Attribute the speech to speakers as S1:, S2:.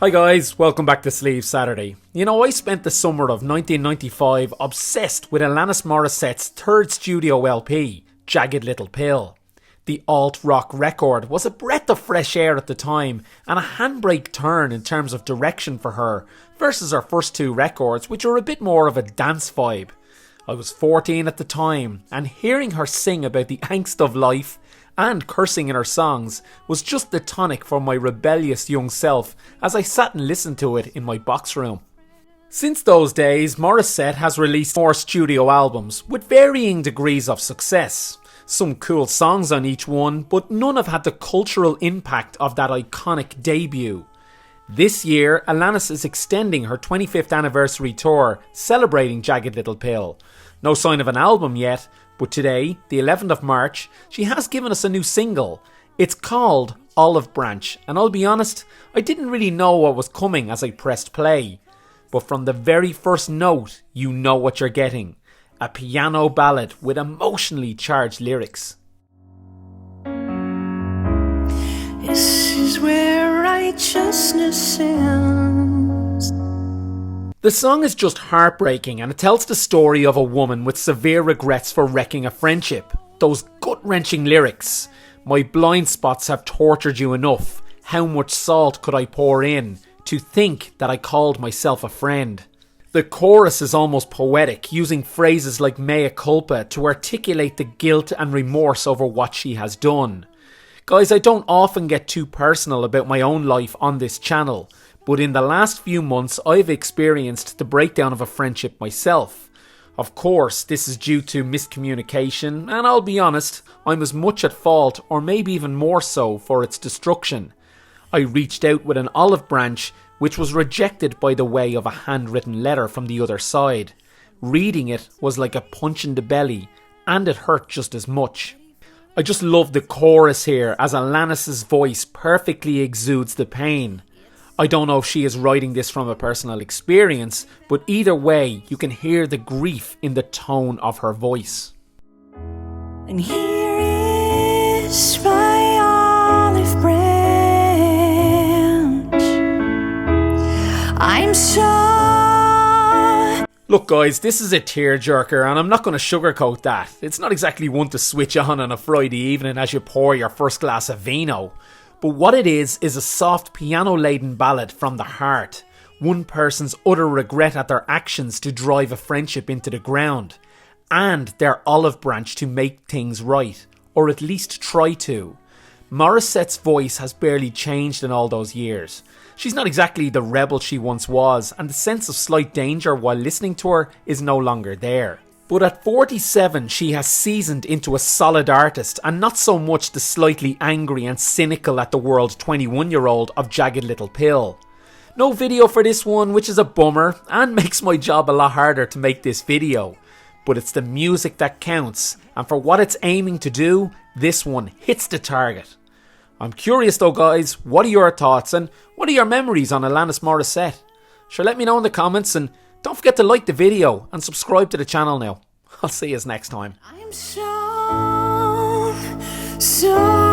S1: Hi guys, welcome back to Sleeve Saturday. You know, I spent the summer of 1995 obsessed with Alanis Morissette's third studio LP, Jagged Little Pill. The alt-rock record was a breath of fresh air at the time and a handbrake turn in terms of direction for her versus her first two records, which were a bit more of a dance vibe. I was 14 at the time, and hearing her sing about the angst of life and cursing in her songs was just the tonic for my rebellious young self as I sat and listened to it in my box room. Since those days, Morissette has released 4 studio albums with varying degrees of success. Some cool songs on each one, but none have had the cultural impact of that iconic debut. This year, Alanis is extending her 25th anniversary tour, celebrating Jagged Little Pill. No sign of an album yet, but today, the 11th of March, she has given us a new single. It's called Olive Branch, and I'll be honest, I didn't really know what was coming as I pressed play. But from the very first note, you know what you're getting. A piano ballad with emotionally charged lyrics.
S2: This is where righteousness ends.
S1: The song is just heartbreaking, and it tells the story of a woman with severe regrets for wrecking a friendship. Those gut-wrenching lyrics. My blind spots have tortured you enough. How much salt could I pour in to think that I called myself a friend? The chorus is almost poetic, using phrases like mea culpa to articulate the guilt and remorse over what she has done. Guys, I don't often get too personal about my own life on this channel, but in the last few months I've experienced the breakdown of a friendship myself. Of course, this is due to miscommunication, and I'll be honest, I'm as much at fault, or maybe even more so, for its destruction. I reached out with an olive branch, which was rejected by the way of a handwritten letter from the other side. Reading it was like a punch in the belly, and it hurt just as much. I just love the chorus here, as Alanis' voice perfectly exudes the pain. I don't know if she is writing this from a personal experience, but either way, you can hear the grief in the tone of her voice.
S2: And here is my olive branch. I'm so...
S1: Look guys, this is a tearjerker, and I'm not going to sugarcoat that. It's not exactly one to switch on a Friday evening as you pour your first glass of vino. But what it is a soft piano-laden ballad from the heart. One person's utter regret at their actions to drive a friendship into the ground. And their olive branch to make things right. Or at least try to. Morissette's voice has barely changed in all those years. She's not exactly the rebel she once was, and the sense of slight danger while listening to her is no longer there. But at 47, she has seasoned into a solid artist, and not so much the slightly angry and cynical at the world 21-year-old of Jagged Little Pill. No video for this one, which is a bummer, and makes my job a lot harder to make this video. But it's the music that counts, and for what it's aiming to do, this one hits the target. I'm curious though guys, what are your thoughts, and what are your memories on Alanis Morissette? Sure, let me know in the comments, and don't forget to like the video and subscribe to the channel now. I'll see you next time.
S2: I'm so